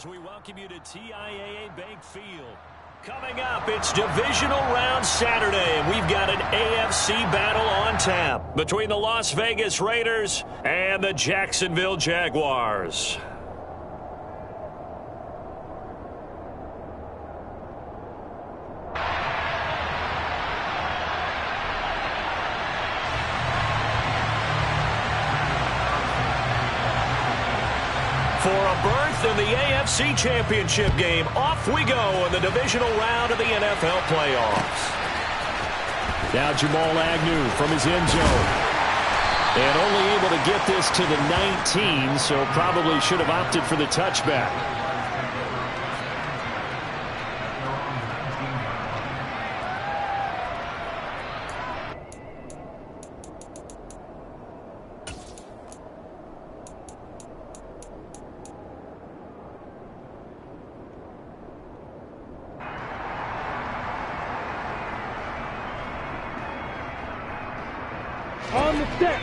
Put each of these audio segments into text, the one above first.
as we welcome you to TIAA Bank Field. Coming up, it's Divisional Round Saturday, and we've got an AFC battle on tap between the Las Vegas Raiders and the Jacksonville Jaguars. For a berth in the AFC Championship game, off we go in the divisional round of the NFL playoffs. Now Jamal Agnew from his end zone. And only able to get this to the 19, so probably should have opted for the touchback. On the step.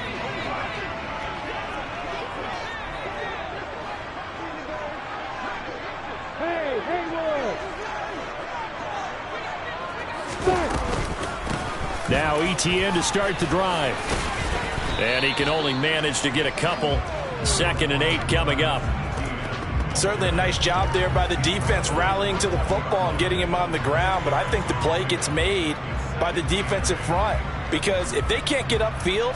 Hey, Haywood. Now ETN to start the drive. And he can only manage to get a couple. 2nd and 8 coming up. Certainly a nice job there by the defense rallying to the football and getting him on the ground. But I think the play gets made by the defensive front. Because if they can't get upfield,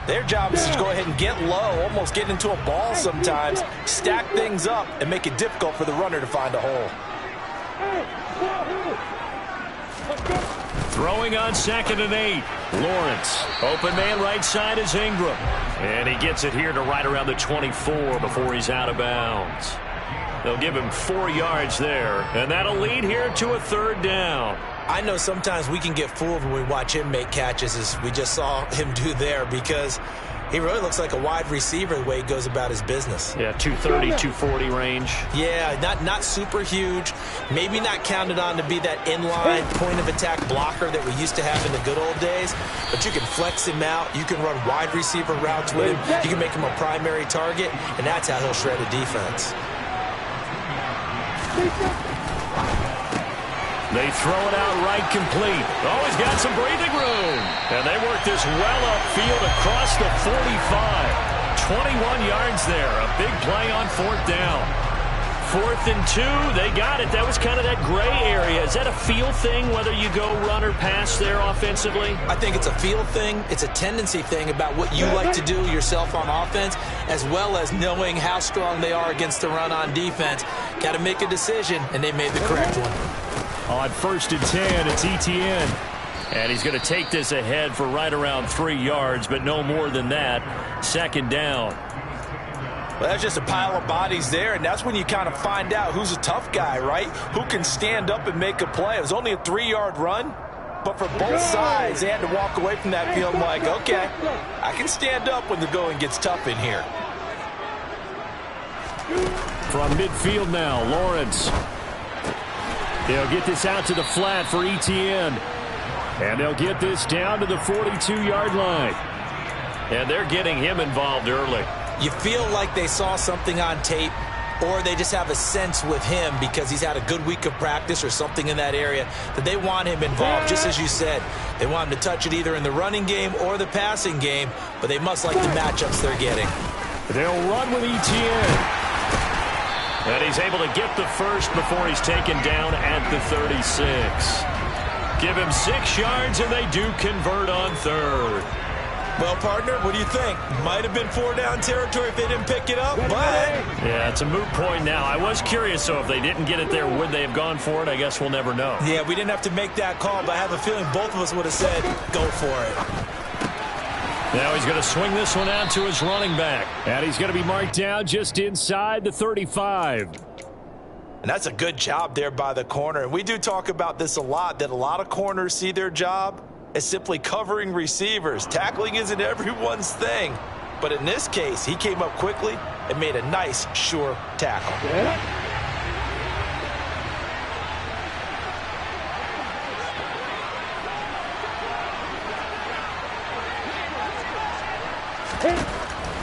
their job is to go ahead and get low, almost get into a ball sometimes, stack things up, and make it difficult for the runner to find a hole. Throwing on 2nd and 8. Lawrence. Open man right side is Ingram. And he gets it here to right around the 24 before he's out of bounds. They'll give him 4 yards there. And that'll lead here to a 3rd down. I know sometimes we can get fooled when we watch him make catches, as we just saw him do there, because he really looks like a wide receiver the way he goes about his business. Yeah, 230, 240 range. Yeah, not super huge. Maybe not counted on to be that inline point-of-attack blocker that we used to have in the good old days, but you can flex him out. You can run wide receiver routes with him. You can make him a primary target, and that's how he'll shred a defense. They throw it out right complete. Oh, he's got some breathing room. And they work this well upfield across the 45. 21 yards there. A big play on 4th down. 4th and 2. They got it. That was kind of that gray area. Is that a feel thing, whether you go run or pass there offensively? I think it's a feel thing. It's a tendency thing about what you like to do yourself on offense, as well as knowing how strong they are against the run on defense. Got to make a decision, and they made the correct one. On 1st and 10, it's ETN. And he's going to take this ahead for right around 3 yards, but no more than that. 2nd down. Well, that's just a pile of bodies there, and that's when you kind of find out who's a tough guy, right? Who can stand up and make a play. It was only a 3-yard run, but for both sides, they had to walk away from that field like, okay, I can stand up when the going gets tough in here. From midfield now, Lawrence. They'll get this out to the flat for ETN. And they'll get this down to the 42-yard line. And they're getting him involved early. You feel like they saw something on tape, or they just have a sense with him because he's had a good week of practice or something in that area that they want him involved, just as you said. They want him to touch it either in the running game or the passing game, but they must like the matchups they're getting. They'll run with ETN. And he's able to get the first before he's taken down at the 36. Give him 6 yards, and they do convert on 3rd. Well, partner, what do you think? Might have been 4-down territory if they didn't pick it up, but... Yeah, it's a moot point now. I was curious, so if they didn't get it there, would they have gone for it? I guess we'll never know. Yeah, we didn't have to make that call, but I have a feeling both of us would have said, go for it. Now he's going to swing this one out to his running back. And he's going to be marked down just inside the 35. And that's a good job there by the corner. And we do talk about this a lot, that a lot of corners see their job as simply covering receivers. Tackling isn't everyone's thing. But in this case, he came up quickly and made a nice, sure tackle. Yeah.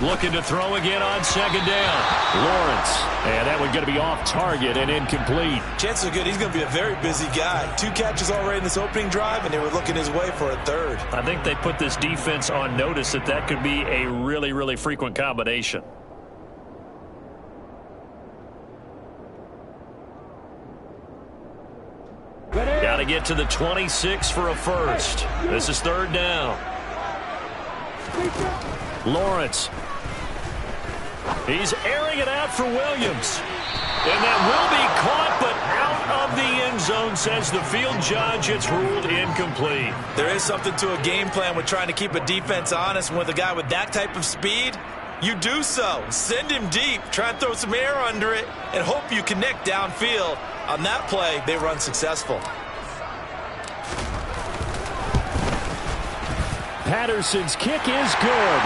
Looking to throw again on second down. Lawrence. And that one going to be off target and incomplete. Chances are good he's going to be a very busy guy. 2 catches already in this opening drive, and they were looking his way for a third. I think they put this defense on notice that could be a really, really frequent combination. Got to get to the 26 for a first. This is third down. Lawrence. He's airing it out for Williams. And that will be caught, but out of the end zone, says the field judge. It's ruled incomplete. There is something to a game plan with trying to keep a defense honest. And with a guy with that type of speed, you do so. Send him deep. Try and throw some air under it and hope you connect downfield. On that play, they run successful. Patterson's kick is good.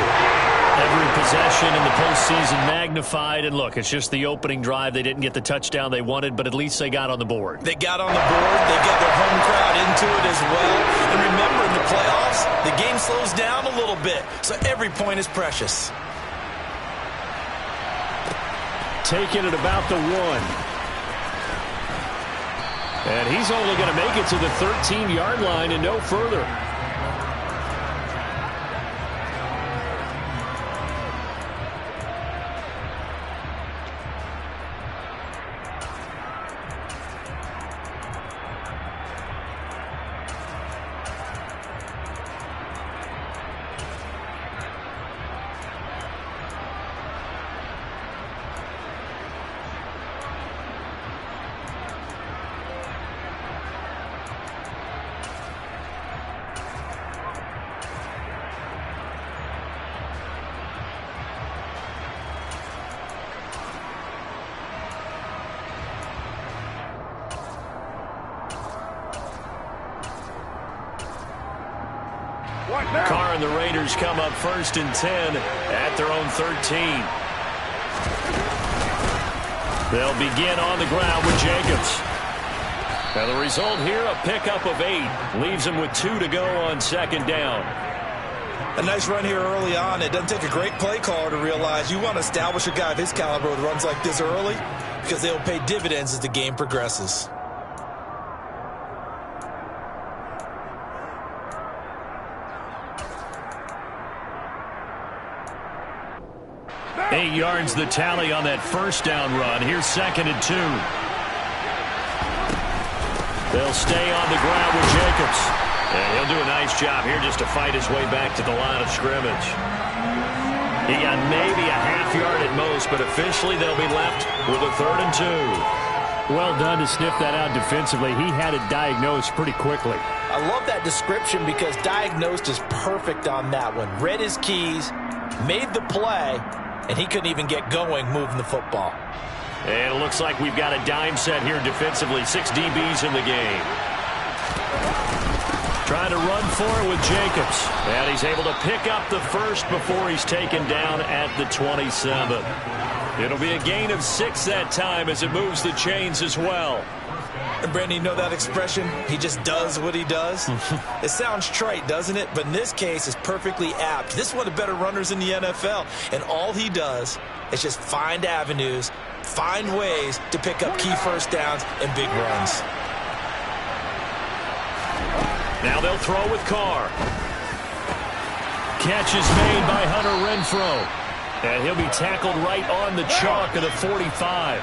Every possession in the postseason magnified. And look, it's just the opening drive. They didn't get the touchdown they wanted, but at least they got on the board. They got on the board. They got their home crowd into it as well. And remember, in the playoffs, the game slows down a little bit. So every point is precious. Taking it about the 1. And he's only going to make it to the 13-yard line and no further. Carr and the Raiders come up 1st and 10 at their own 13. They'll begin on the ground with Jacobs. Now the result here, a pickup of 8. Leaves them with 2 to go on second down. A nice run here early on. It doesn't take a great play caller to realize you want to establish a guy of his caliber with runs like this early because they'll pay dividends as the game progresses. Eight yards the tally on that first down run. Here's 2nd and 2. They'll stay on the ground with Jacobs. And he'll do a nice job here just to fight his way back to the line of scrimmage. He got maybe a half yard at most, but officially they'll be left with a 3rd and 2. Well done to sniff that out defensively. He had it diagnosed pretty quickly. I love that description because diagnosed is perfect on that one. Read his keys, made the play, and he couldn't even get going moving the football. And it looks like we've got a dime set here defensively. 6 DBs in the game. Trying to run for it with Jacobs. And he's able to pick up the first before he's taken down at the 27. It'll be a gain of 6 that time as it moves the chains as well. And Brandon, you know that expression? He just does what he does? It sounds trite, doesn't it? But in this case, it's perfectly apt. This is one of the better runners in the NFL. And all he does is just find avenues, find ways to pick up key first downs and big runs. Now they'll throw with Carr. Catch is made by Hunter Renfrow. And he'll be tackled right on the chalk of the 45.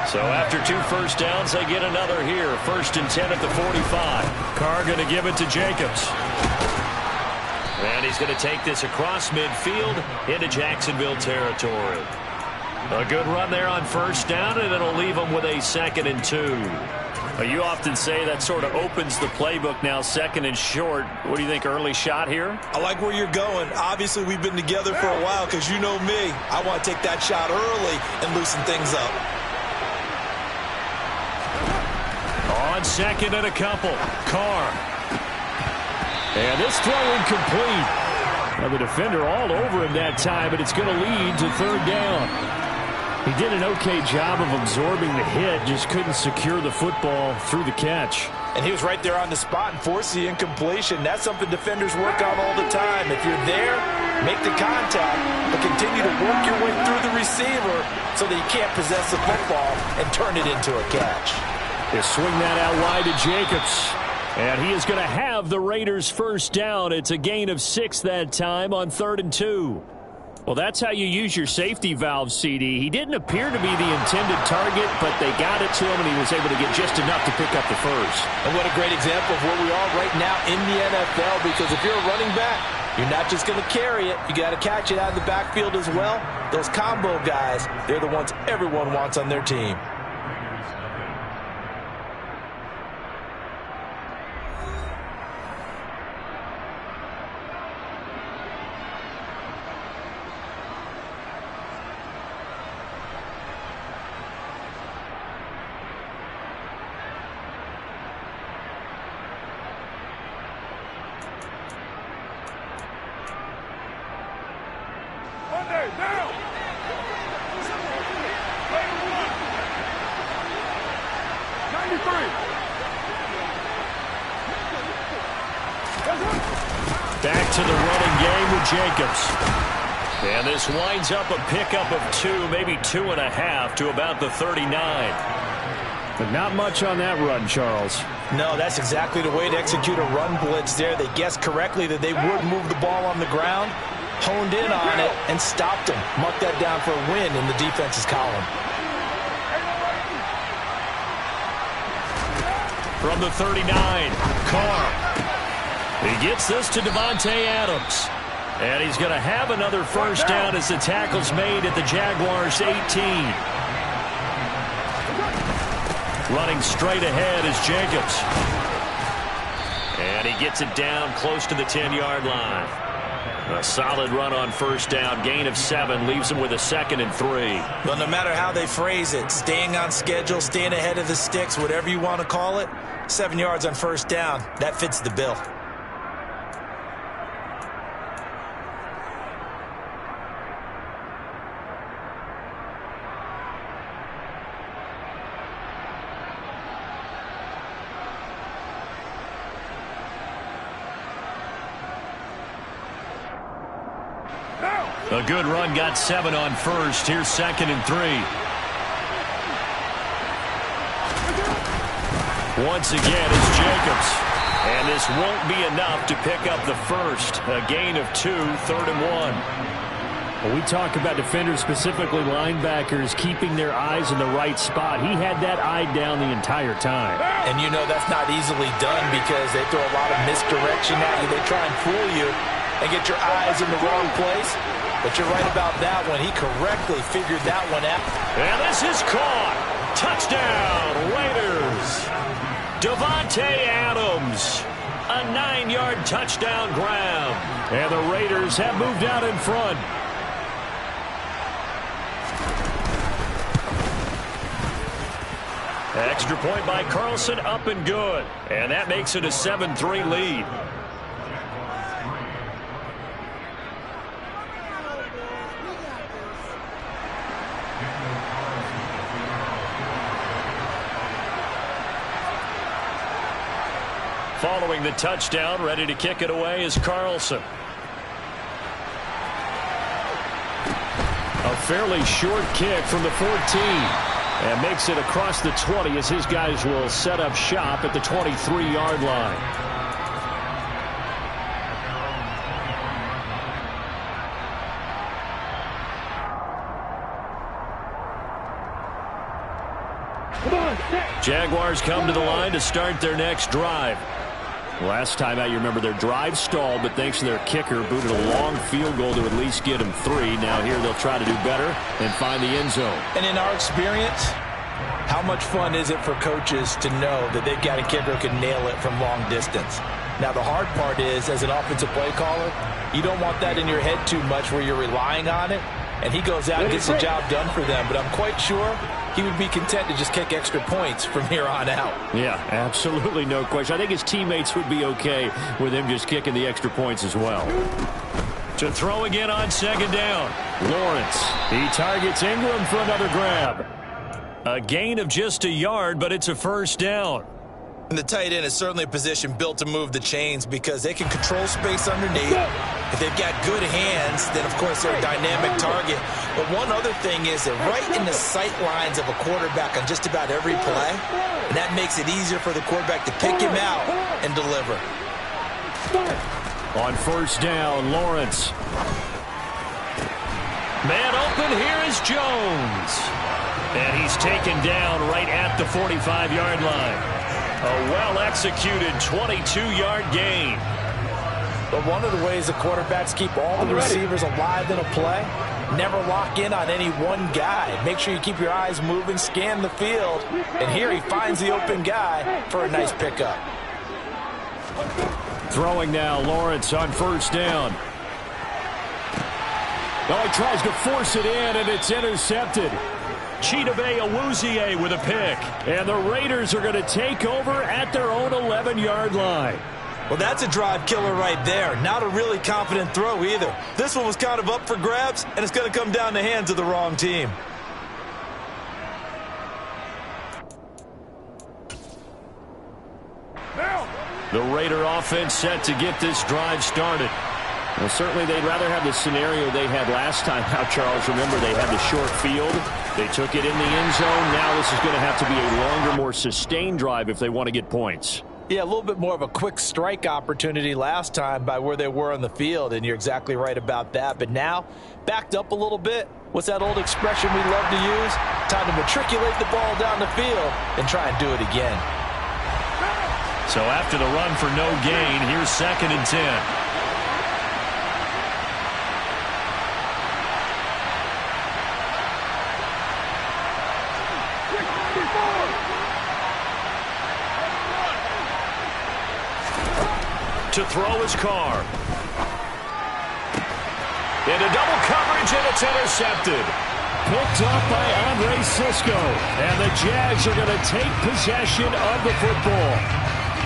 So after 2 first downs, they get another here. 1st and 10 at the 45. Carr going to give it to Jacobs. And he's going to take this across midfield into Jacksonville territory. A good run there on 1st down, and it'll leave them with a 2nd and 2. You often say that sort of opens the playbook now, 2nd and short. What do you think, early shot here? I like where you're going. Obviously, we've been together for a while because you know me. I want to take that shot early and loosen things up. On 2nd and a couple, Carr. And this throw incomplete. Now the defender all over him that time, but it's going to lead to 3rd down. He did an okay job of absorbing the hit, just couldn't secure the football through the catch. And he was right there on the spot and forced the incompletion. That's something defenders work on all the time. If you're there, make the contact, but continue to work your way through the receiver so that you can't possess the football and turn it into a catch. They swing that out wide to Jacobs. And he is going to have the Raiders first down. It's a gain of 6 that time on 3rd and 2. Well, that's how you use your safety valve, CD. He didn't appear to be the intended target, but they got it to him, and he was able to get just enough to pick up the first. And what a great example of where we are right now in the NFL, because if you're a running back, you're not just going to carry it. You got to catch it out of the backfield as well. Those combo guys, they're the ones everyone wants on their team. Back to the running game with Jacobs. And this winds up a pickup of 2, maybe 2.5 to about the 39. But not much on that run, Charles. No, that's exactly the way to execute a run blitz there. They guessed correctly that they would move the ball on the ground, honed in on it, and stopped them. Marked that down for a win in the defense's column. From the 39, Carr. He gets this to Davante Adams. And he's going to have another first down as the tackle's made at the Jaguars' 18. Running straight ahead is Jacobs. And he gets it down close to the 10-yard line. A solid run on first down. Gain of 7 leaves him with a 2nd and 3. Well, no matter how they phrase it, staying on schedule, staying ahead of the sticks, whatever you want to call it, 7 yards on first down, that fits the bill. A good run, got 7 on first. Here's 2nd and 3. Once again, it's Jacobs. And this won't be enough to pick up the first. A gain of 2, 3rd and 1. Well, we talk about defenders, specifically linebackers, keeping their eyes in the right spot. He had that eye down the entire time. And you know that's not easily done because they throw a lot of misdirection at you. They try and fool you and get your eyes in the wrong place. But you're right about that one. He correctly figured that one out. And this is caught. Touchdown, Raiders. Davante Adams. A 9-yard touchdown grab. And the Raiders have moved out in front. Extra point by Carlson, up and good. And that makes it a 7-3 lead. Following the touchdown, ready to kick it away is Carlson. A fairly short kick from the 14. And makes it across the 20 as his guys will set up shop at the 23-yard line. Jaguars come to the line to start their next drive. Last time out, you remember their drive stalled, but thanks to their kicker, booted a long field goal to at least get them 3. Now here they'll try to do better and find the end zone. And in our experience, how much fun is it for coaches to know that they've got a kicker who can nail it from long distance? Now the hard part is, as an offensive play caller, you don't want that in your head too much where you're relying on it. And he goes out and gets the job done for them. But I'm quite sure he would be content to just kick extra points from here on out. Yeah, absolutely no question. I think his teammates would be okay with him just kicking the extra points as well. To throw again on second down. Lawrence. He targets Ingram for another grab. A gain of just a yard, but it's a first down. And the tight end is certainly a position built to move the chains because they can control space underneath. If they've got good hands, then, of course, they're a dynamic target. But one other thing is that right in the sight lines of a quarterback on just about every play, and that makes it easier for the quarterback to pick him out and deliver. On first down, Lawrence. Man open, here is Jones. And he's taken down right at the 45-yard line. A well-executed 22-yard gain. But one of the ways the quarterbacks keep all the receivers alive in a play, never lock in on any one guy. Make sure you keep your eyes moving, scan the field. And here he finds the open guy for a nice pickup. Throwing now, Lawrence on first down. Oh, he tries to force it in, and it's intercepted. Chidobe Awuzie with a pick. And the Raiders are going to take over at their own 11-yard line. Well, that's a drive killer right there. Not a really confident throw either. This one was kind of up for grabs, and it's going to come down the hands of the wrong team. The Raider offense set to get this drive started. Well, certainly they'd rather have the scenario they had last time out, Charles. Remember, they had the short field. They took it in the end zone. Now this is going to have to be a longer, more sustained drive if they want to get points. Yeah, a little bit more of a quick strike opportunity last time by where they were on the field, and you're exactly right about that. But now, backed up a little bit. What's that old expression we love to use? Time to matriculate the ball down the field and try and do it again. So after the run for no gain, here's 2nd and 10. To throw his car. Into double coverage, and it's intercepted. Picked up by Andre Cisco. And the Jags are going to take possession of the football.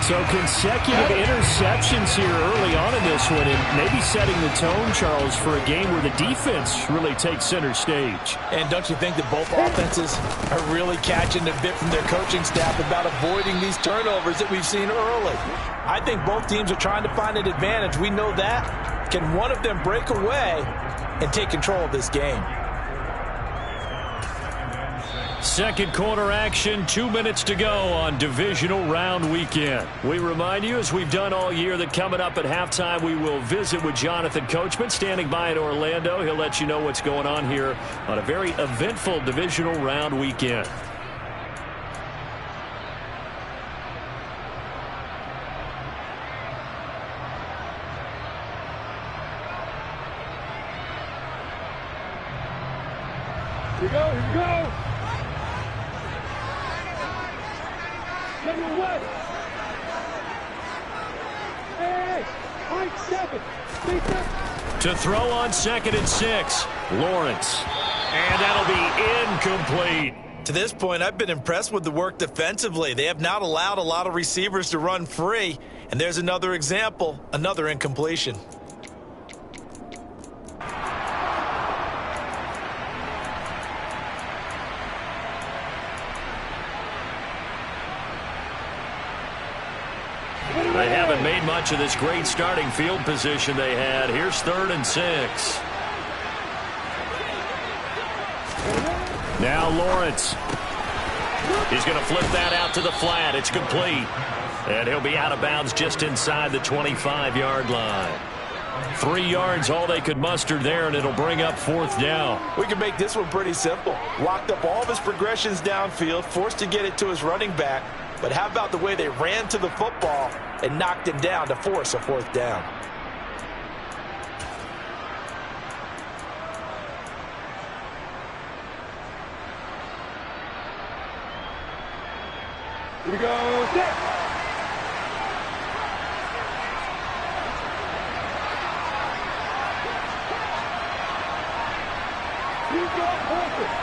So consecutive interceptions here early on in this one, and maybe setting the tone, Charles, for a game where the defense really takes center stage. And don't you think that both offenses are really catching the bit from their coaching staff about avoiding these turnovers that we've seen early? I think both teams are trying to find an advantage. We know that. Can one of them break away and take control of this game? Second quarter action, 2 minutes to go on divisional round weekend. We remind you, as we've done all year, that coming up at halftime, we will visit with Jonathan Coachman, standing by in Orlando. He'll let you know what's going on here on a very eventful divisional round weekend. Here we go, here we go. Number 1. Hey, Mike 7. To throw on 2nd and 6, Lawrence. And that'll be incomplete. To this point, I've been impressed with the work defensively. They have not allowed a lot of receivers to run free. And there's another example, another incompletion. They haven't made much of this great starting field position they had. Here's 3rd and 6. Now Lawrence. He's going to flip that out to the flat. It's complete. And he'll be out of bounds just inside the 25-yard line. 3 yards, all they could muster there, and it'll bring up 4th down. We can make this one pretty simple. Locked up all of his progressions downfield, forced to get it to his running back. But how about the way they ran to the football and knocked him down to force a 4th down? Here we go. Set. Here we go. Perfect.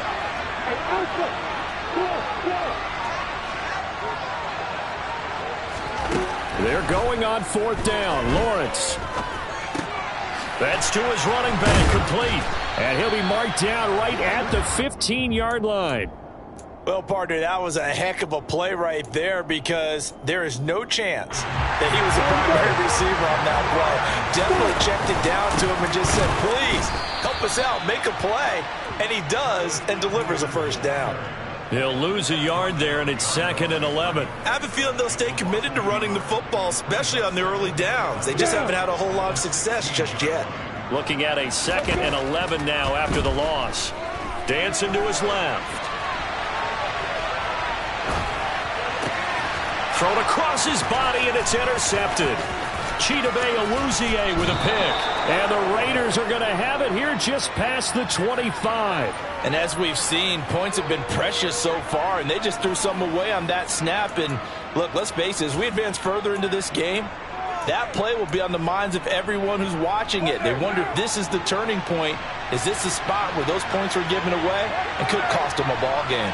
And outside. Go. They're going on 4th down. Lawrence. That's to his running back, complete. And he'll be marked down right at the 15-yard line. Well, partner, that was a heck of a play right there because there is no chance that he was the primary receiver on that play. Definitely checked it down to him and just said, please, help us out, make a play. And he does and delivers a first down. He'll lose a yard there, and it's 2nd and 11. I have a feeling they'll stay committed to running the football, especially on the early downs. They just haven't had a whole lot of success just yet. Looking at a 2nd and 11 now after the loss. Dancing to his left. Thrown across his body, and it's intercepted. Chidobe Awuzie with a pick. And the Raiders are going to have it here just past the 25. And as we've seen, points have been precious so far, and they just threw some away on that snap. And look, let's face it, as we advance further into this game, that play will be on the minds of everyone who's watching it. They wonder if this is the turning point. Is this the spot where those points were given away and could cost them a ball game?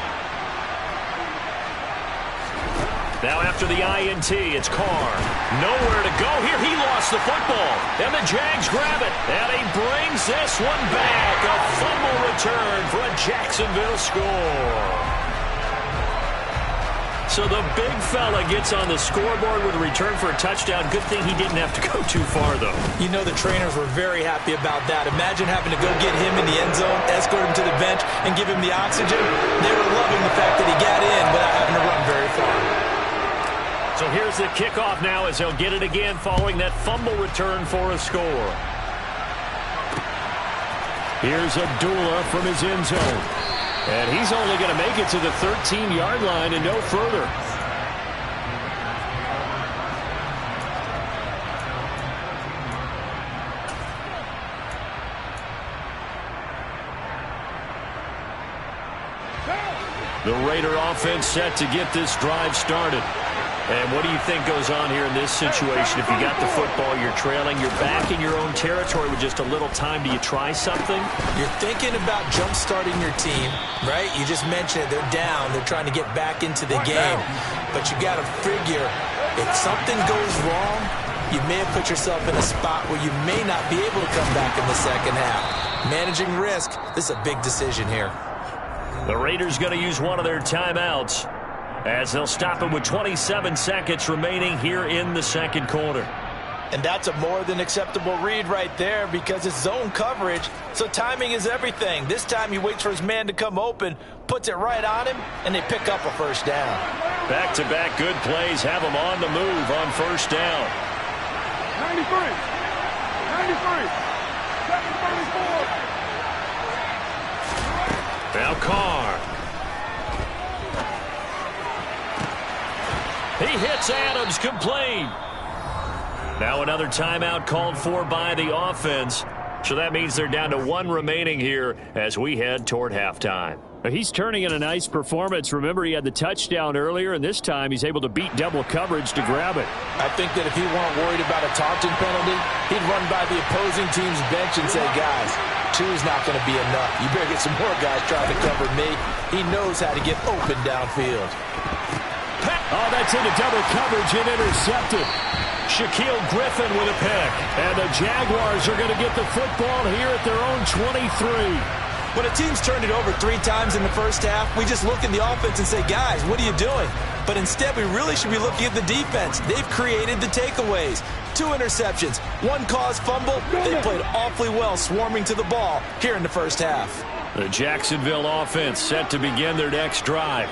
Now after the INT, it's Carr. Nowhere to go here. He lost the football. And the Jags grab it. And he brings this one back. A fumble return for a Jacksonville score. So the big fella gets on the scoreboard with a return for a touchdown. Good thing he didn't have to go too far, though. You know the trainers were very happy about that. Imagine having to go get him in the end zone, escort him to the bench, and give him the oxygen. They were loving the fact that he got in without having to run very far. So here's the kickoff now as he'll get it again following that fumble return for a score. Here's Abdullah from his end zone. And he's only going to make it to the 13-yard line and no further. The Raider offense set to get this drive started. And what do you think goes on here in this situation? If you got the football, you're trailing, you're back in your own territory with just a little time. Do you try something? You're thinking about jump-starting your team, right? You just mentioned it. They're down. They're trying to get back into the game. But you got to figure, if something goes wrong, you may have put yourself in a spot where you may not be able to come back in the second half. Managing risk, this is a big decision here. The Raiders going to use one of their timeouts, as they'll stop it with 27 seconds remaining here in the second quarter. And that's a more than acceptable read right there because it's zone coverage, so timing is everything. This time he waits for his man to come open, puts it right on him, and they pick up a first down. Back-to-back good plays have them on the move on first down. 93, 734. Now Carr. He hits Adams, complete. Now another timeout called for by the offense. So that means they're down to one remaining here as we head toward halftime. He's turning in a nice performance. Remember, he had the touchdown earlier, and this time he's able to beat double coverage to grab it. I think that if he weren't worried about a taunting penalty, he'd run by the opposing team's bench and say, guys, 2 is not going to be enough. You better get some more guys trying to cover me. He knows how to get open downfield. Oh, that's into double coverage and intercepted. Shaquille Griffin with a pick. And the Jaguars are going to get the football here at their own 23. When a team's turned it over 3 times in the first half, we just look at the offense and say, guys, what are you doing? But instead, we really should be looking at the defense. They've created the takeaways. 2 interceptions, 1 caused fumble. They played awfully well swarming to the ball here in the first half. The Jacksonville offense set to begin their next drive.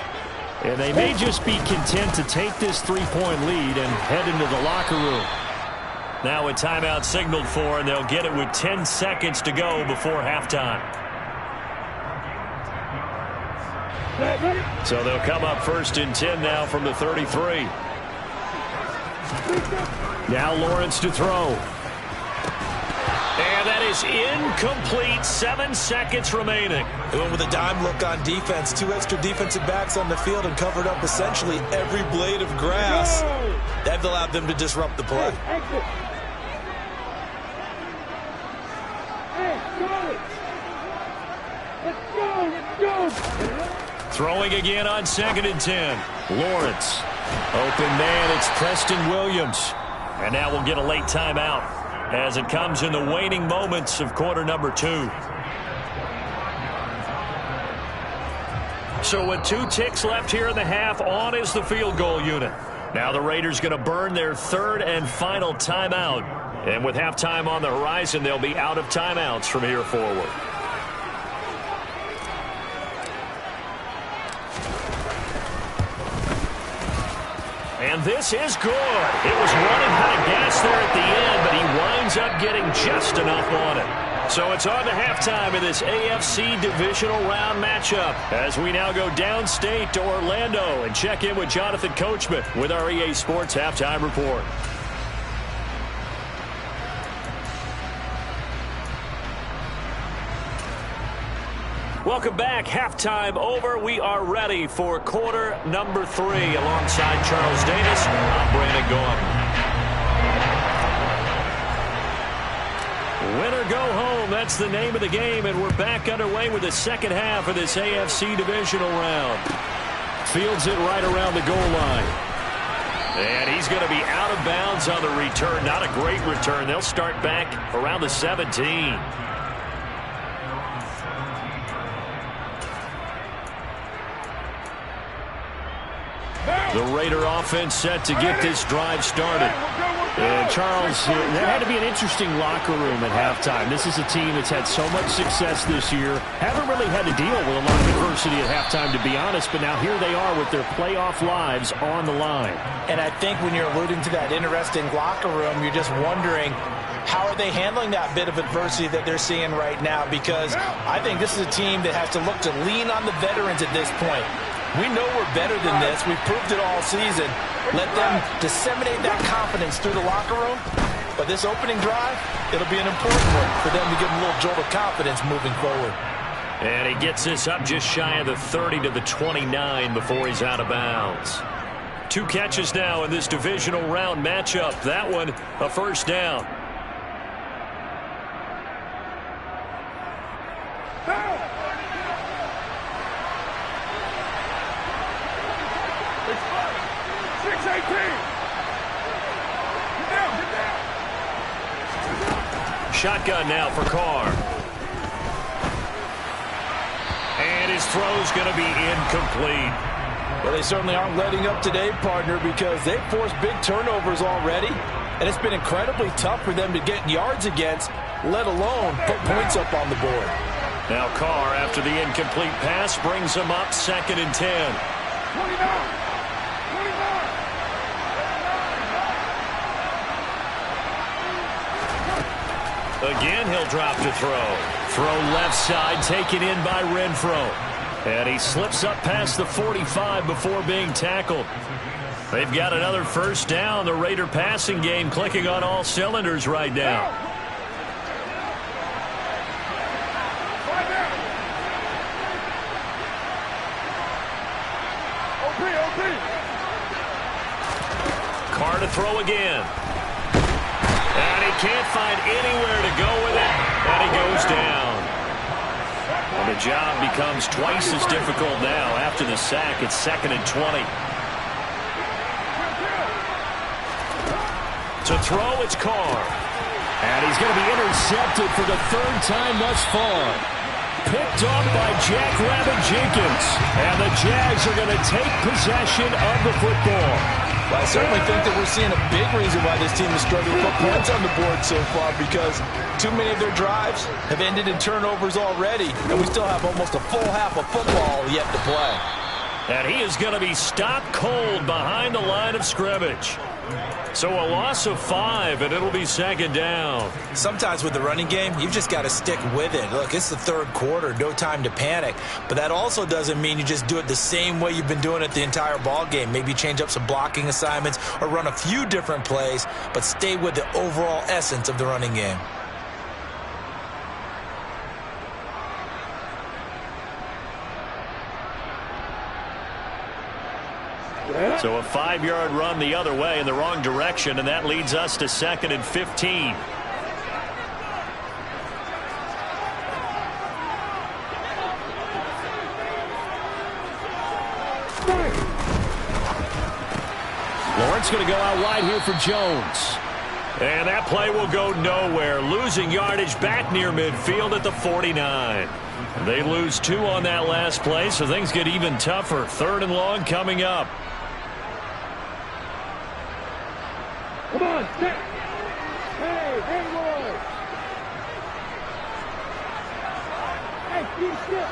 And they may just be content to take this 3-point lead and head into the locker room. Now a timeout signaled for, and they'll get it with 10 seconds to go before halftime. So they'll come up 1st and 10 now from the 33. Now Lawrence to throw. And that is incomplete. 7 seconds remaining. They went with a dime look on defense. 2 extra defensive backs on the field and covered up essentially every blade of grass. That allowed them to disrupt the play. Let's go. Throwing again on 2nd and 10. Lawrence. Open man, it's Preston Williams. And now we'll get a late timeout as it comes in the waning moments of quarter number 2. So with 2 ticks left here in the half, on is the field goal unit. Now the Raiders going to burn their 3rd and final timeout. And with halftime on the horizon, they'll be out of timeouts from here forward. And this is good. It was running out of gas there at the end, but he winds up getting just enough on it. So it's on to halftime in this AFC divisional round matchup as we now go downstate to Orlando and check in with Jonathan Coachman with our EA Sports Halftime Report. Welcome back. Halftime over. We are ready for quarter number 3. Alongside Charles Davis, I'm Brandon Gaudin. Win or go home, that's the name of the game, and we're back underway with the second half of this AFC divisional round. Fields it right around the goal line. And he's going to be out of bounds on the return. Not a great return. They'll start back around the 17. The Raider offense set to get this drive started. And Charles, that had to be an interesting locker room at halftime. This is a team that's had so much success this year. Haven't really had to deal with a lot of adversity at halftime, to be honest. But now here they are with their playoff lives on the line. And I think when you're alluding to that interesting locker room, you're just wondering, how are they handling that bit of adversity that they're seeing right now? Because I think this is a team that has to look to lean on the veterans at this point. We know we're better than this. We've proved it all season. Let them disseminate that confidence through the locker room. But this opening drive, it'll be an important one for them to give them a little jolt of confidence moving forward. And he gets this up just shy of the 30 to the 29 before he's out of bounds. 2 catches now in this divisional round matchup. That one, a first down. Shotgun now for Carr. And his throw's going to be incomplete. Well, they certainly aren't letting up today, partner, because they've forced big turnovers already. And it's been incredibly tough for them to get yards against, let alone put points up on the board. Now Carr, after the incomplete pass, brings him up 2nd and 10. 29. Again, he'll drop to throw. Throw left side, taken in by Renfro. And he slips up past the 45 before being tackled. They've got another first down. The Raider passing game clicking on all cylinders right now. Carr to throw again. And he can't find anywhere to go with it. And he goes down. And the job becomes twice as difficult now after the sack. It's 2nd and 20. To throw, it's Carr. And he's going to be intercepted for the 3rd time thus far. Picked off by Jackrabbit Jenkins. And the Jags are going to take possession of the football. Well, I certainly think that we're seeing a big reason why this team is struggling to put points on the board so far, because too many of their drives have ended in turnovers already, and we still have almost a full half of football yet to play. And he is going to be stopped cold behind the line of scrimmage. So a loss of 5, and it'll be 2nd down. Sometimes with the running game, you've just got to stick with it. Look, it's the 3rd quarter, no time to panic. But that also doesn't mean you just do it the same way you've been doing it the entire ball game. Maybe change up some blocking assignments or run a few different plays, but stay with the overall essence of the running game. So a 5-yard run the other way in the wrong direction, and that leads us to 2nd and 15. Lawrence going to go out wide here for Jones. And that play will go nowhere. Losing yardage back near midfield at the 49. They lose 2 on that last play, so things get even tougher. 3rd and long coming up. Come on, set. Hey, Roy. Hey, keep shit.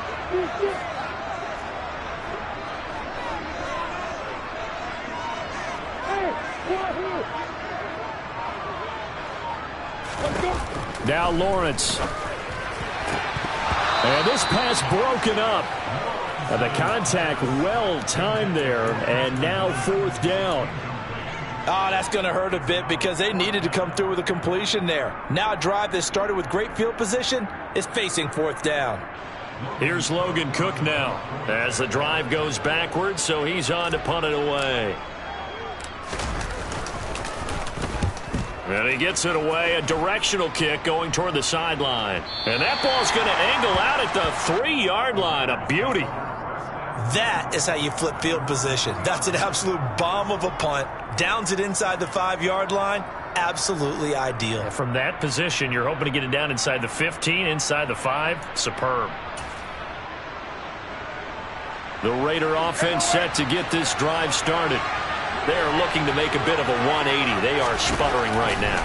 Hey, what here? Let's go. Now Lawrence. And this pass broken up. The contact well timed there, and now 4th down. Oh, that's going to hurt a bit because they needed to come through with a completion there. Now a drive that started with great field position is facing 4th down. Here's Logan Cook now as the drive goes backwards, so he's on to punt it away. And he gets it away, a directional kick going toward the sideline. And that ball's going to angle out at the 3-yard line. A beauty. That is how you flip field position. That's an absolute bomb of a punt. Downs it inside the 5-yard line. Absolutely ideal. And from that position, you're hoping to get it down inside the 15, inside the 5. Superb. The Raider offense set to get this drive started. They're looking to make a bit of a 180. They are sputtering right now.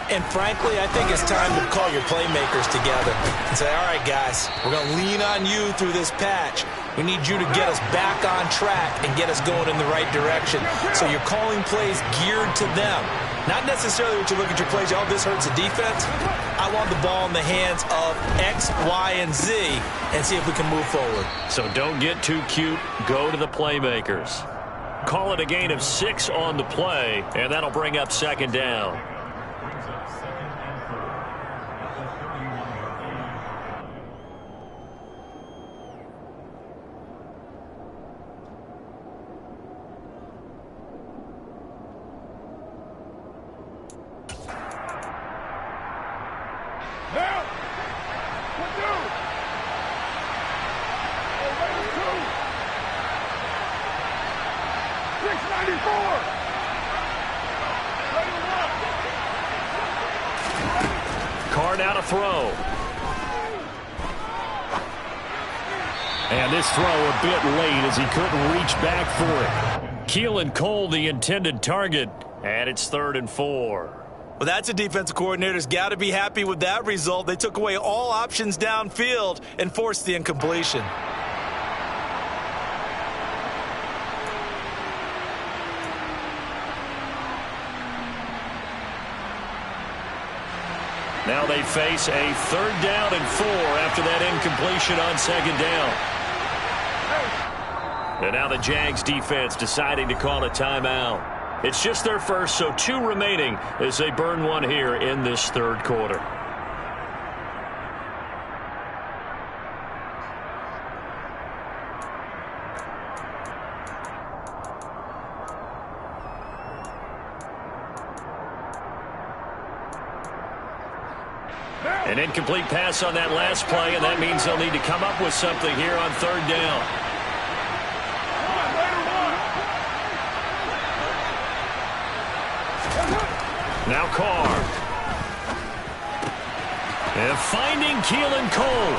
And frankly, I think it's time to call your playmakers together and say, all right, guys, we're going to lean on you through this patch. We need you to get us back on track and get us going in the right direction. So you're calling plays geared to them. Not necessarily what you look at your plays, oh, this hurts the defense. I want the ball in the hands of X, Y, and Z and see if we can move forward. So don't get too cute. Go to the playmakers. Call it a gain of 6 on the play, and that'll bring up 2nd down. Carr now to throw. And this throw a bit late as he couldn't reach back for it. Keelan Cole, the intended target, and it's 3rd and 4. Well, that's a defensive coordinator's got to be happy with that result. They took away all options downfield and forced the incompletion. Now they face a 3rd down and 4 after that incompletion on 2nd down. And now the Jags defense deciding to call a timeout. It's just their first, so 2 remaining as they burn one here in this 3rd quarter. An incomplete pass on that last play, and that means they'll need to come up with something here on 3rd down. Now Carr. And finding Keelan Cole.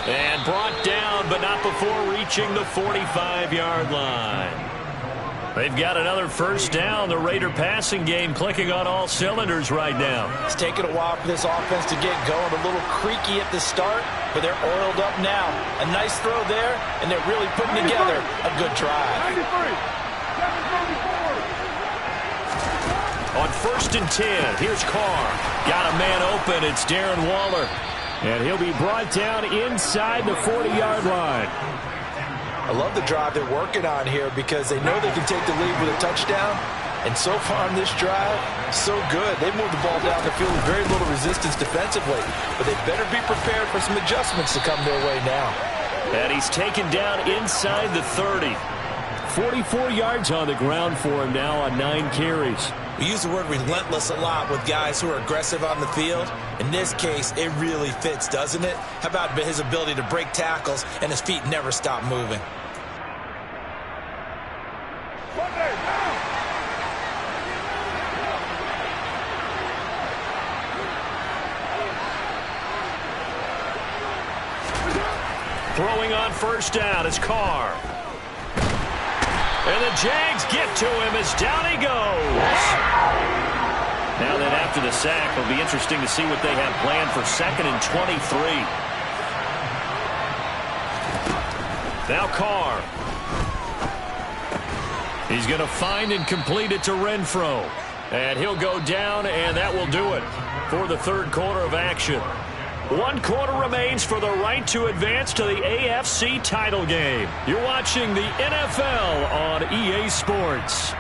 And brought down, but not before reaching the 45-yard line. They've got another 1st down. The Raider passing game clicking on all cylinders right now. It's taken a while for this offense to get going. A little creaky at the start, but they're oiled up now. A nice throw there, and they're really putting together a good drive. 93. On 1st and 10, here's Carr. Got a man open. It's Darren Waller. And he'll be brought down inside the 40-yard line. I love the drive they're working on here because they know they can take the lead with a touchdown. And so far on this drive, so good. They moved the ball down the field with very little resistance defensively. But they better be prepared for some adjustments to come their way now. And he's taken down inside the 30. 44 yards on the ground for him now on 9 carries. We use the word relentless a lot with guys who are aggressive on the field. In this case, it really fits, doesn't it? How about his ability to break tackles and his feet never stop moving? Throwing on first down is Carr. And the Jags get to him as down he goes. Now then, after the sack, it'll be interesting to see what they have planned for 2nd and 23. Now Carr. He's going to find and complete it to Renfro. And he'll go down, and that will do it for the third quarter of action. 1 quarter remains for the right to advance to the AFC title game. You're watching the NFL on EA Sports.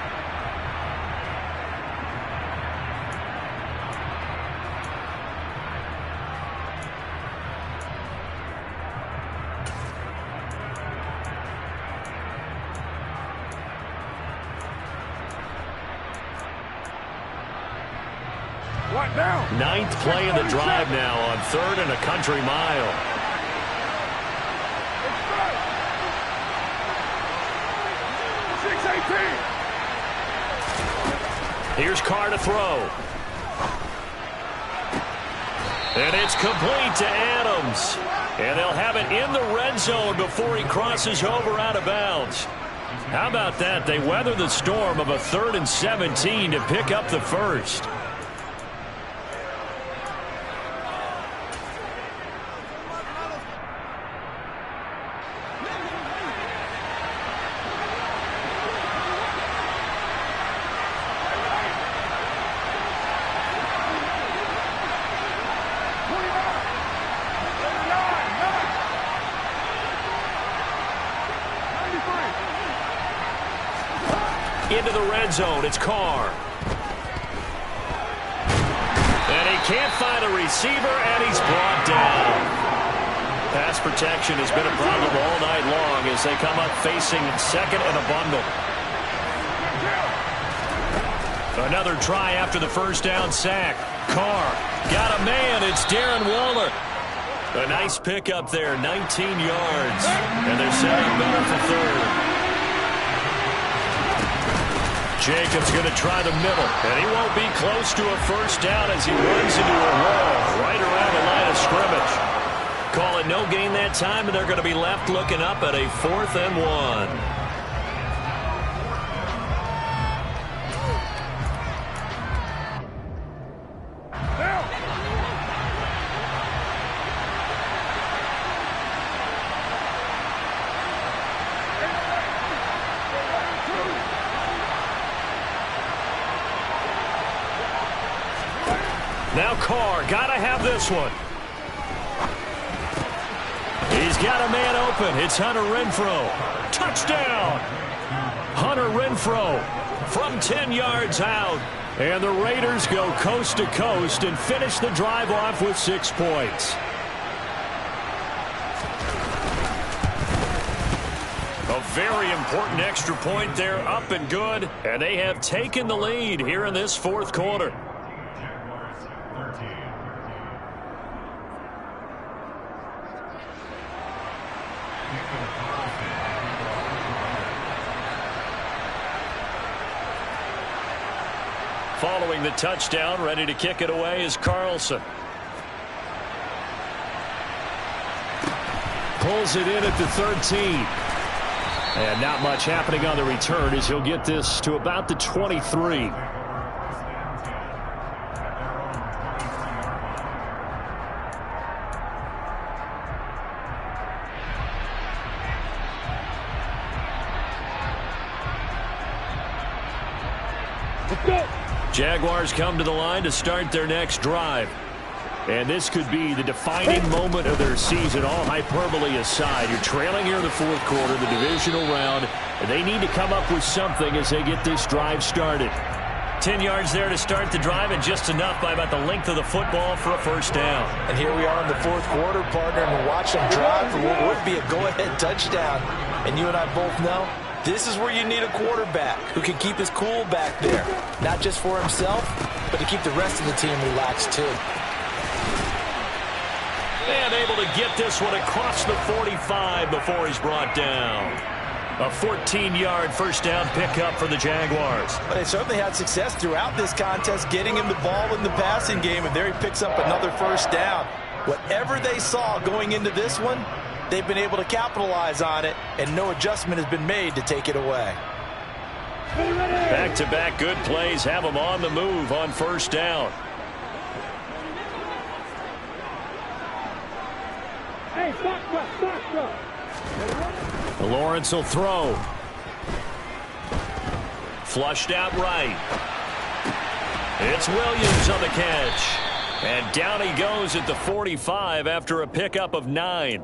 What now? 9th play of the drive now on 3rd and a country mile. It's first. 6-18. Here's Carr to throw. And it's complete to Adams. And they'll have it in the red zone before he crosses over out of bounds. How about that? They weather the storm of a 3rd and 17 to pick up the first. Into the red zone, it's Carr. And he can't find a receiver, and he's brought down. Pass protection has been a problem all night long as they come up facing 2nd and a bundle. Another try after the first down sack. Carr got a man, it's Darren Waller. A nice pickup there, 19 yards. And they're setting better for 3rd. Jacobs going to try the middle, and he won't be close to a first down as he runs into a wall right around the line of scrimmage. Call it no gain that time, and they're going to be left looking up at a 4th and 1. Now Carr, got to have this one. He's got a man open. It's Hunter Renfro. Touchdown! Hunter Renfro from 10 yards out. And the Raiders go coast to coast and finish the drive off with 6 points. A very important extra point there, up and good. And they have taken the lead here in this 4th quarter. Following the touchdown, ready to kick it away is Carlson. Pulls it in at the 13. And not much happening on the return as he'll get this to about the 23. Let's go. Jaguars come to the line to start their next drive. And this could be the defining moment of their season, all hyperbole aside. You're trailing here in the 4th quarter, the divisional round, and they need to come up with something as they get this drive started. 10 yards there to start the drive, and just enough by about the length of the football for a first down. And here we are in the 4th quarter, partner, and we're watching them drive for what would be a go-ahead touchdown. And you and I both know this is where you need a quarterback who can keep his cool back there. Not just for himself, but to keep the rest of the team relaxed too. And able to get this one across the 45 before he's brought down. A 14-yard first down pickup for the Jaguars. But they certainly had success throughout this contest, getting him the ball in the passing game, and there he picks up another first down. Whatever they saw going into this one, they've been able to capitalize on it, and no adjustment has been made to take it away. Back-to-back good plays have them on the move on first down. Hey, stop. Lawrence will throw. Flushed out right. It's Williams on the catch. And down he goes at the 45 after a pickup of 9.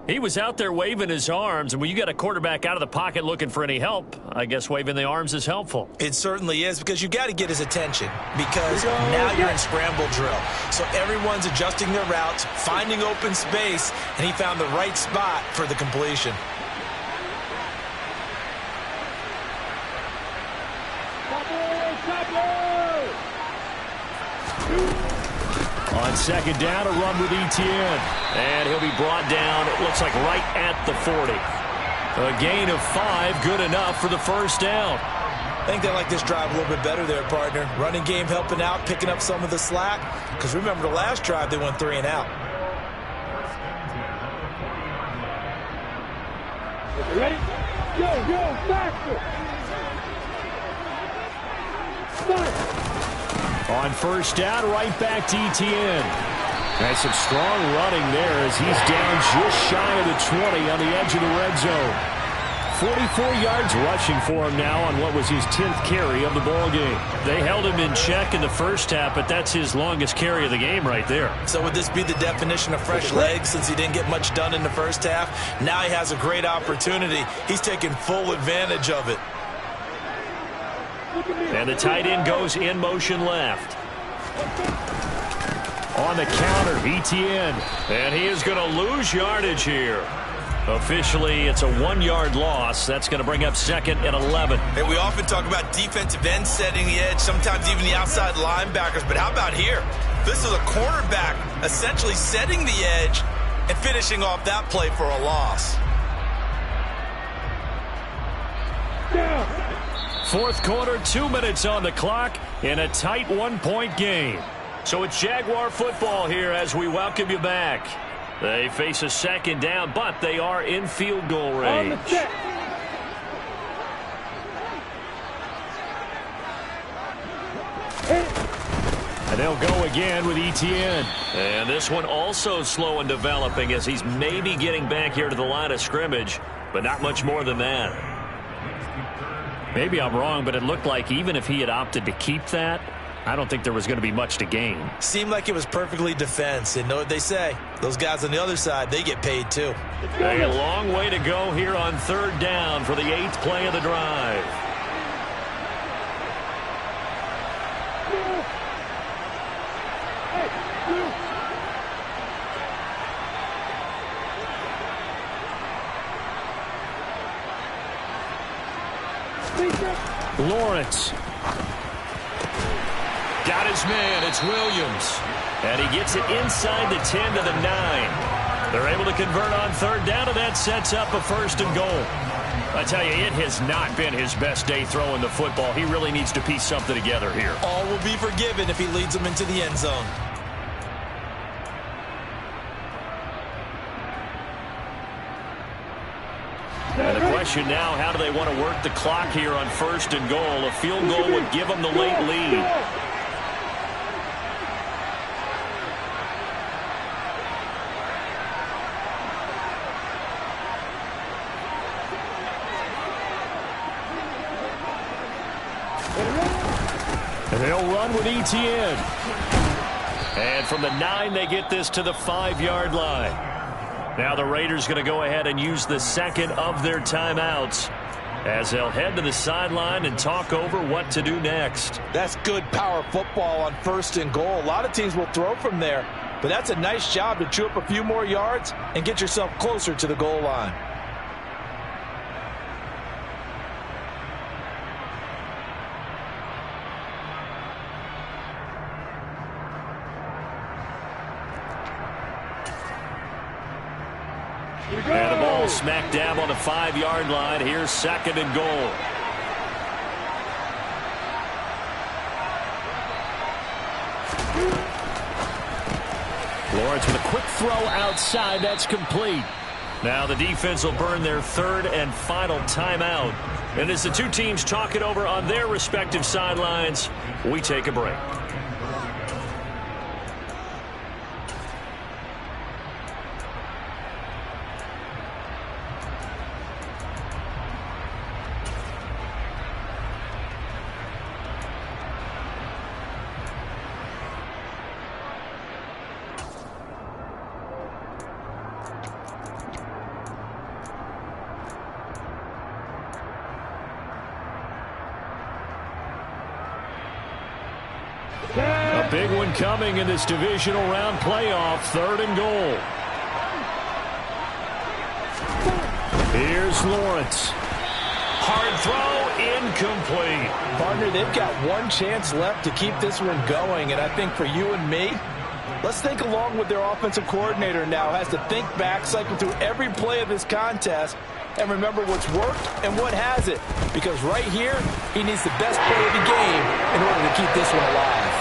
He was out there waving his arms, and when you got a quarterback out of the pocket looking for any help, I guess waving the arms is helpful. It certainly is, because you got to get his attention, because now you're in scramble drill. So everyone's adjusting their routes, finding open space, and he found the right spot for the completion. On second down, a run with Etienne. And he'll be brought down, it looks like right at the 40. A gain of 5, good enough for the first down. I think they like this drive a little bit better there, partner. Running game helping out, picking up some of the slack. Because remember, the last drive, they went 3 and out. Ready? Go, faster! On first down, right back to Etienne. That's some strong running there as he's down just shy of the 20 on the edge of the red zone. 44 yards rushing for him now on what was his 10th carry of the ball game. They held him in check in the first half, but that's his longest carry of the game right there. So would this be the definition of fresh legs since he didn't get much done in the first half? Now he has a great opportunity. He's taking full advantage of it. And the tight end goes in motion left. On the counter, Etienne. And he is going to lose yardage here. Officially, it's a 1-yard loss. That's going to bring up second and 11. And we often talk about defensive ends setting the edge, sometimes even the outside linebackers. But how about here? This is a cornerback essentially setting the edge and finishing off that play for a loss. Fourth quarter, 2 minutes on the clock in a tight 1-point game. So it's Jaguar football here as we welcome you back. They face a second down, but they are in field goal range. And they'll go again with Etienne. And this one also slow and developing as he's maybe getting back here to the line of scrimmage, but not much more than that. Maybe I'm wrong, but it looked like even if he had opted to keep that, I don't think there was going to be much to gain. Seemed like it was perfectly defense. And know what they say? Those guys on the other side, they get paid too. A long way to go here on third down for the 8th play of the drive. Lawrence. Got his man. It's Williams. And he gets it inside the 10 to the 9. They're able to convert on third down, and that sets up a first and goal. I tell you, it has not been his best day throwing the football. He really needs to piece something together here. All will be forgiven if he leads them into the end zone. And the question now, how do they want to work the clock here on first and goal? A field goal would give them the late lead. And they'll run with Etienne. And from the 9, they get this to the 5-yard line. Now the Raiders going to go ahead and use the second of their timeouts as they'll head to the sideline and talk over what to do next. That's good power football on first and goal. A lot of teams will throw from there, but that's a nice job to chew up a few more yards and get yourself closer to the goal line. And the ball smack dab on the 5-yard line. Here's second and goal. Lawrence with a quick throw outside. That's complete. Now the defense will burn their third and final timeout. And as the two teams talk it over on their respective sidelines, we take a break. A big one coming in this divisional round playoff, 3rd and goal. Here's Lawrence. Hard throw, incomplete. Partner, they've got one chance left to keep this one going, and I think for you and me, let's think along with their offensive coordinator now. Has to think back, cycle through every play of this contest, and remember what's worked and what hasn't. Because right here, he needs the best play of the game in order to keep this one alive.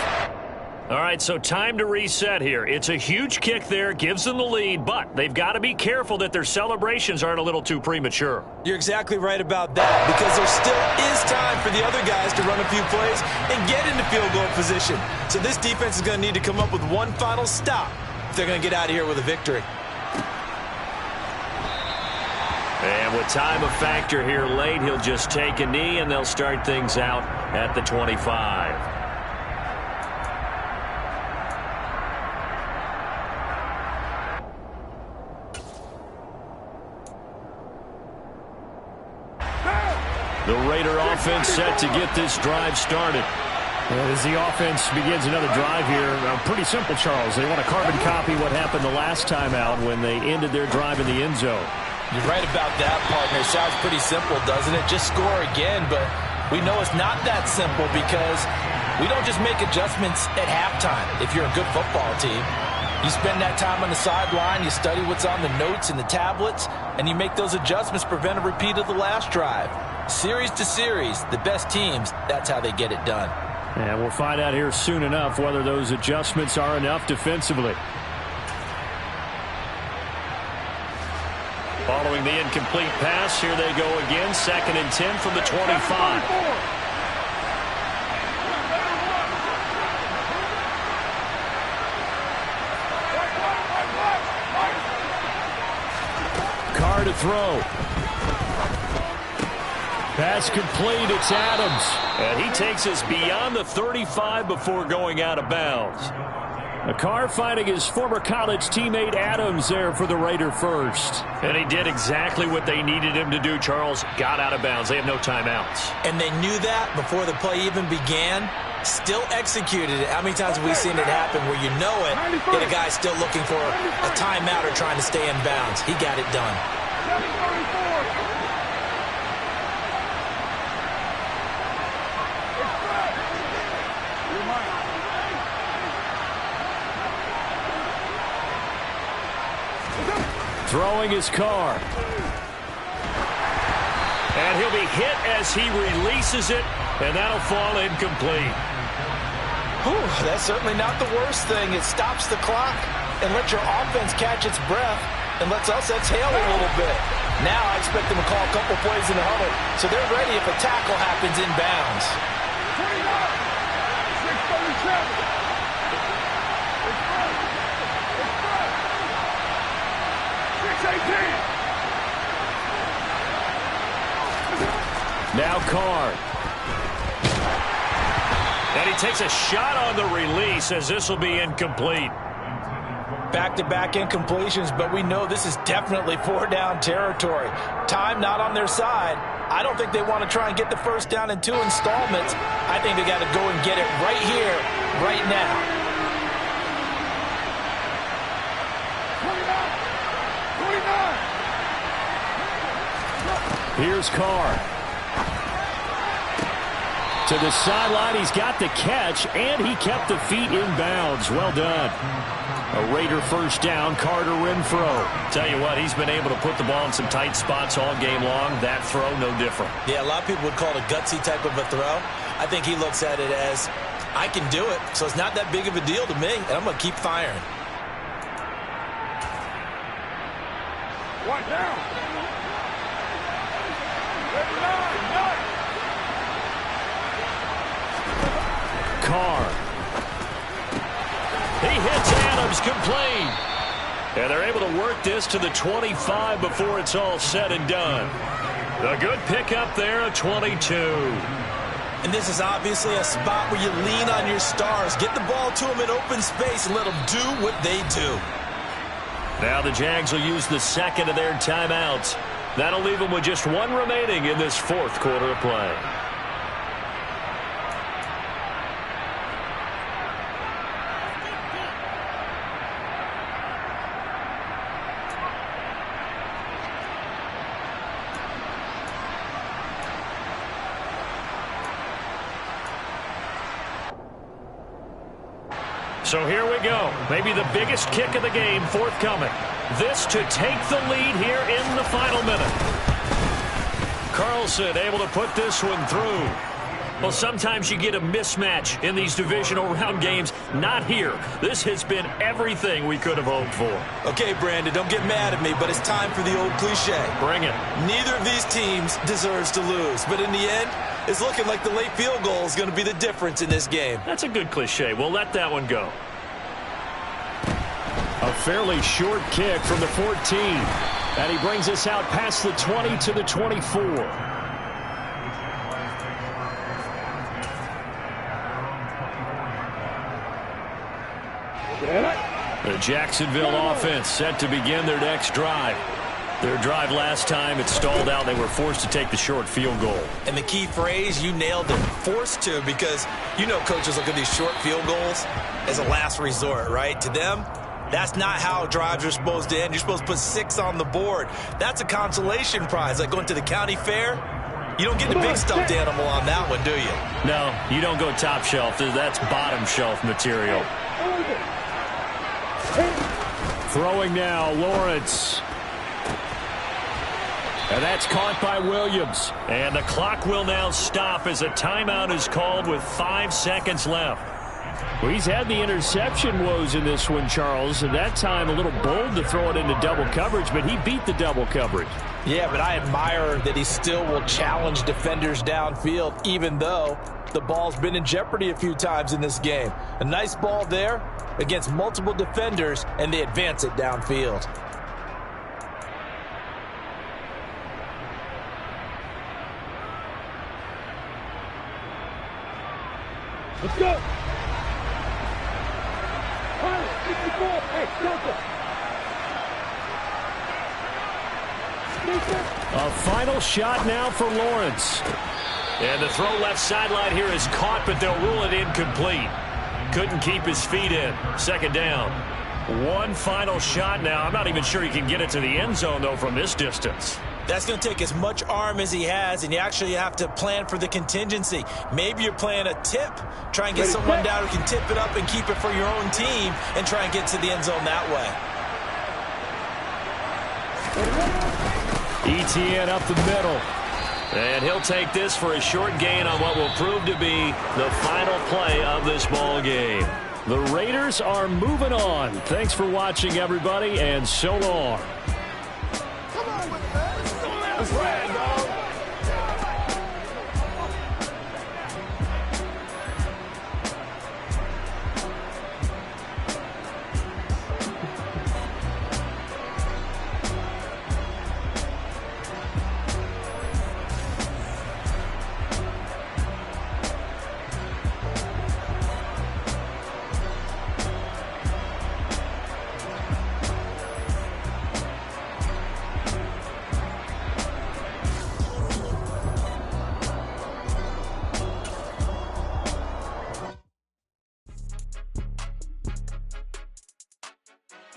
All right, so time to reset here. It's a huge kick there, gives them the lead, but they've got to be careful that their celebrations aren't a little too premature. You're exactly right about that, because there still is time for the other guys to run a few plays and get into field goal position. So this defense is going to need to come up with one final stop if they're going to get out of here with a victory. And with time a factor here late, he'll just take a knee, and they'll start things out at the 25. The Raider offense set to get this drive started. As the offense begins another drive here, pretty simple, Charles. They want to carbon copy what happened the last time out when they ended their drive in the end zone. You're right about that, partner. Sounds pretty simple, doesn't it? Just score again, but we know it's not that simple because we don't just make adjustments at halftime if you're a good football team. You spend that time on the sideline, you study what's on the notes and the tablets, and you make those adjustments to prevent a repeat of the last drive. Series to series, the best teams, that's how they get it done. And we'll find out here soon enough whether those adjustments are enough defensively. Following the incomplete pass, here they go again, 2nd and 10 from the 25. Carr to throw. Pass complete, it's Adams. And he takes us beyond the 35 before going out of bounds. Carr finding his former college teammate Adams there for the Raider first. And he did exactly what they needed him to do, Charles. Got out of bounds. They have no timeouts. And they knew that before the play even began. Still executed it. How many times have we seen it happen where you know it, yet a guy's still looking for a timeout or trying to stay in bounds? He got it done. Throwing his Carr. And he'll be hit as he releases it, and that'll fall incomplete. Whew, that's certainly not the worst thing. It stops the clock and lets your offense catch its breath and lets us exhale a little bit. Now I expect them to call a couple plays in the huddle, so they're ready if a tackle happens in bounds. 637. Now Carr. And he takes a shot on the release as this will be incomplete. Back-to-back incompletions, but we know this is definitely 4-down territory. Time not on their side. I don't think they want to try and get the first down in 2 installments. I think they got to go and get it right here, right now. 29. Here's Carr. To the sideline, he's got the catch, and he kept the feet in bounds. Well done. A Raider first down, Carter Renfro. Tell you what, he's been able to put the ball in some tight spots all game long. That throw, no different. Yeah, a lot of people would call it a gutsy type of a throw. I think he looks at it as, I can do it, so it's not that big of a deal to me, and I'm going to keep firing. Watch out. Carr. He hits Adams complete. And they're able to work this to the 25 before it's all said and done. A good pickup there, a 22. And this is obviously a spot where you lean on your stars. Get the ball to them in open space and let them do what they do. Now the Jags will use the second of their timeouts. That'll leave them with just one remaining in this fourth quarter of play. So here we go. Maybe the biggest kick of the game forthcoming. This to take the lead here in the final minute. Carlson able to put this one through. Well, sometimes you get a mismatch in these divisional round games. Not here. This has been everything we could have hoped for. Okay, Brandon, don't get mad at me, but it's time for the old cliche. Bring it. Neither of these teams deserves to lose, but in the end, it's looking like the late field goal is going to be the difference in this game. That's a good cliche. We'll let that one go. A fairly short kick from the 14. And he brings us out past the 20 to the 24. The Jacksonville offense set to begin their next drive. Their drive last time, it stalled out. They were forced to take the short field goal. And the key phrase, you nailed it, forced to, because you know coaches look at these short field goals as a last resort, right? To them, that's not how drives are supposed to end. You're supposed to put 6 on the board. That's a consolation prize, like going to the county fair. You don't get the big stuffed animal on that one, do you? No, you don't go top shelf. That's bottom shelf material. Throwing now, Lawrence. And that's caught by Williams. And the clock will now stop as a timeout is called with 5 seconds left. Well, he's had the interception woes in this one, Charles. And that time a little bold to throw it into double coverage, but he beat the double coverage. Yeah, but I admire that he still will challenge defenders downfield, even though the ball's been in jeopardy a few times in this game. A nice ball there against multiple defenders, and they advance it downfield. Let's go. Pilot, 64. Hey, Delta. A final shot now for Lawrence. And the throw left sideline here is caught, but they'll rule it incomplete. Couldn't keep his feet in. Second down. One final shot now. I'm not even sure he can get it to the end zone, though, from this distance. That's going to take as much arm as he has, and you actually have to plan for the contingency. Maybe you're playing a tip. Try and get someone down who can tip it up and keep it for your own team and try and get to the end zone that way. ETN up the middle. And he'll take this for a short gain on what will prove to be the final play of this ball game. The Raiders are moving on. Thanks for watching, everybody, and so long.